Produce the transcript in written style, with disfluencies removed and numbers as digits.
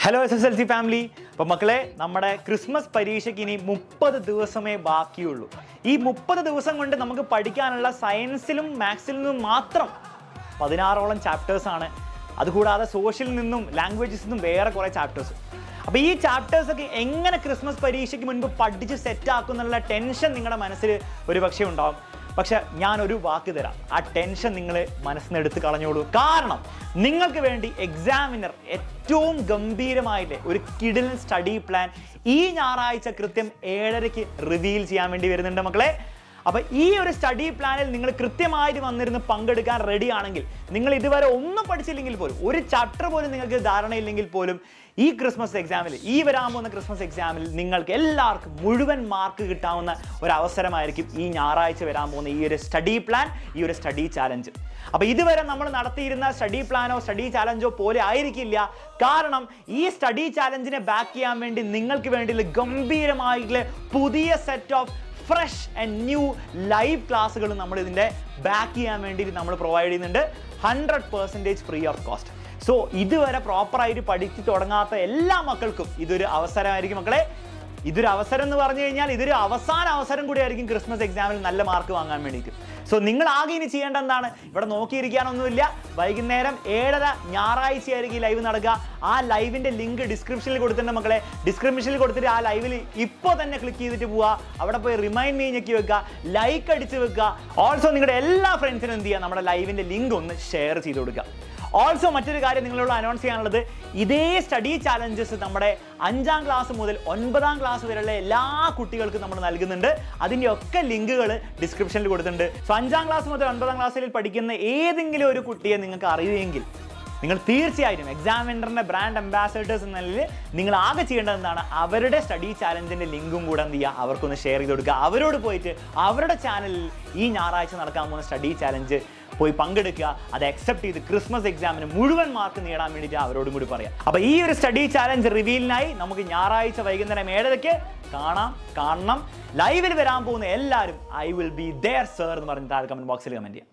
Hello SSLC family. അപ്പോൾ മക്കളെ നമ്മുടെ ക്രിസ്മസ് പരീക്ഷയ്ക്ക് ഇനി 30 ദിവസമേ ബാക്കിയുള്ളൂ. ഈ 30 ദിവസം കൊണ്ട് നമുക്ക് പഠിക്കാനുള്ള സയൻസിലും മാത്സിലും മാത്രം 16ഓളം ചാപ്റ്റേഴ്സ് ആണ്. അതുകൂടാതെ സോഷ്യലിൽ നിന്നും ലാംഗ്വേജസിൽ നിന്നും വേറെ കുറേ ചാപ്റ്റേഴ്സ്. അപ്പോൾ ഈ ചാപ്റ്റേഴ്സ് ഒക്കെ എങ്ങനെ ക്രിസ്മസ് പരീക്ഷയ്ക്ക് മുൻപ് പഠിച്ച് സെറ്റ് ആക്കുന്നുള്ള ടെൻഷൻ നിങ്ങളുടെ മനസ്സിൽ ഒരുപക്ഷെ ഉണ്ടാവും. പക്ഷെ ഞാനൊരു വാക്ക് തരാം, ആ ടെൻഷൻ നിങ്ങൾ മനസ്സിൽ നിന്ന് എടുത്ത് കളഞ്ഞോളൂ. കാരണം നിങ്ങൾക്ക് വേണ്ടി എക്സാമിനർ ഏറ്റവും ഗംഭീരമായിട്ട് ഒരു കിടിലൻ സ്റ്റഡി പ്ലാൻ ഈ ഞായറാഴ്ച കൃത്യം 7:30 റിവീൽ ചെയ്യാൻ വേണ്ടി വരുന്നുണ്ട് മക്കളെ. അപ്പോൾ ഈ ഒരു സ്റ്റഡി പ്ലാനിൽ നിങ്ങൾ കൃത്യമായിട്ട് വന്നിരുന്ന് പങ്കെടുക്കാൻ റെഡി ആണെങ്കിൽ, നിങ്ങൾ ഇതുവരെ ഒന്നും പഠിച്ചില്ലെങ്കിൽ പോലും, ഒരു ചാപ്റ്റർ പോലും നിങ്ങൾക്ക് ധാരണയില്ലെങ്കിൽ പോലും, ഈ ക്രിസ്മസ് എക്സാമിൽ, ഈ വരാൻ പോകുന്ന ക്രിസ്മസ് എക്സാമിൽ നിങ്ങൾക്ക് എല്ലാവർക്കും മുഴുവൻ മാർക്ക് കിട്ടാവുന്ന ഒരു അവസരമായിരിക്കും ഈ ഞായറാഴ്ച വരാൻ പോകുന്ന ഈ ഒരു സ്റ്റഡി പ്ലാൻ, ഈ ഒരു സ്റ്റഡി ചാലഞ്ച്. അപ്പോൾ ഇതുവരെ നമ്മൾ നടത്തിയിരുന്ന സ്റ്റഡി പ്ലാനോ സ്റ്റഡി ചാലഞ്ചോ പോലെ ആയിരിക്കില്ല. കാരണം ഈ സ്റ്റഡി ചാലഞ്ചിനെ ബാക്ക് ചെയ്യാൻ വേണ്ടി നിങ്ങൾക്ക് വേണ്ടിയുള്ള ഗംഭീരമായിട്ടുള്ള പുതിയ set of fresh and new live ക്ലാസ്സുകൾ നമ്മൾ ഇതിൻ്റെ ബാക്ക് ചെയ്യാൻ വേണ്ടി നമ്മൾ പ്രൊവൈഡ് ചെയ്യുന്നുണ്ട്. 100% ഫ്രീ ഓഫ് കോസ്റ്റ്. സോ ഇതുവരെ പ്രോപ്പറായിട്ട് പഠിച്ച് തുടങ്ങാത്ത എല്ലാ മക്കൾക്കും ഇതൊരു അവസരമായിരിക്കും മക്കളെ. ഇതൊരു അവസരം എന്ന് പറഞ്ഞു കഴിഞ്ഞാൽ ഇതൊരു അവസാന അവസരം കൂടിയായിരിക്കും ക്രിസ്മസ് എക്സാമിൽ നല്ല മാർക്ക് വാങ്ങാൻ വേണ്ടിയിട്ട്. സോ നിങ്ങൾ ആകെ ഇനി ചെയ്യേണ്ട എന്താണ്, ഇവിടെ നോക്കിയിരിക്കാനൊന്നുമില്ല. വൈകുന്നേരം 7:30 ഞായറാഴ്ചയായിരിക്കും ലൈവ് നടക്കുക. ആ ലൈവിൻ്റെ ലിങ്ക് ഡിസ്ക്രിപ്ഷനിൽ കൊടുത്തിട്ടുണ്ട് മക്കളെ. ഡിസ്ക്രിപ്ഷനിൽ കൊടുത്തിട്ട് ആ ലൈവിൽ ഇപ്പോൾ തന്നെ ക്ലിക്ക് ചെയ്തിട്ട് പോവുക. അവിടെ പോയി റിമൈൻഡ് മീ ഞെക്കി വെക്കുക, ലൈക്ക് അടിച്ച് വെക്കുക. ഓൾസോ നിങ്ങളുടെ എല്ലാ ഫ്രണ്ട്സിനും എന്ത് ചെയ്യുക, നമ്മുടെ ലൈവിൻ്റെ ലിങ്ക് ഒന്ന് ഷെയർ ചെയ്ത് കൊടുക്കുക. ഓൾസോ മറ്റൊരു കാര്യം നിങ്ങളോട് അനൗൺസ് ചെയ്യാനുള്ളത്, ഇതേ സ്റ്റഡി ചാലഞ്ചസ് നമ്മുടെ 5ാം ക്ലാസ് മുതൽ 9ാം ക്ലാസ് വരെയുള്ള എല്ലാ കുട്ടികൾക്കും നമ്മൾ നൽകുന്നുണ്ട്. അതിൻ്റെ ഒക്കെ ലിങ്കുകൾ ഡിസ്ക്രിപ്ഷനിൽ കൊടുത്തിട്ടുണ്ട്. സോ 5ാം ക്ലാസ് മുതൽ 9ാം ക്ലാസ്സിൽ പഠിക്കുന്ന ഏതെങ്കിലും ഒരു കുട്ടിയെ നിങ്ങൾക്ക് അറിയുമെങ്കിൽ നിങ്ങൾ തീർച്ചയായിട്ടും എക്സാമിനറിൻ്റെ ബ്രാൻഡ് അംബാസഡേഴ്സ് എന്ന നിലയിൽ നിങ്ങൾ ആകെ ചെയ്യേണ്ടത് എന്താണ്, അവരുടെ സ്റ്റഡി ചാലഞ്ചിൻ്റെ ലിങ്കും കൂടെ എന്ത് ചെയ്യുക, അവർക്കൊന്ന് ഷെയർ ചെയ്ത് കൊടുക്കുക. അവരോട് പോയിട്ട് അവരുടെ ചാനലിൽ ഈ ഞായറാഴ്ച നടക്കാൻ പോകുന്ന സ്റ്റഡി ചാലഞ്ച് പോയി പങ്കെടുക്കുക. അത് അക്സെപ്റ്റ് ചെയ്ത് ക്രിസ്മസ് എക്സാമിന് മുഴുവൻ മാർക്ക് നേടാൻ വേണ്ടിയിട്ട് അവരോടും കൂടി പറയാം. അപ്പോൾ ഈ ഒരു സ്റ്റഡി ചാലഞ്ച് റിവീലിനായി നമുക്ക് ഞായറാഴ്ച വൈകുന്നേരം 7:30 കാണണം. ലൈവിൽ വരാൻ പോകുന്ന എല്ലാവരും I will be there sir എന്ന് പറഞ്ഞ് താഴെ കമൻറ്റ് ബോക്സിൽ കമൻറ്റ് ചെയ്യാം.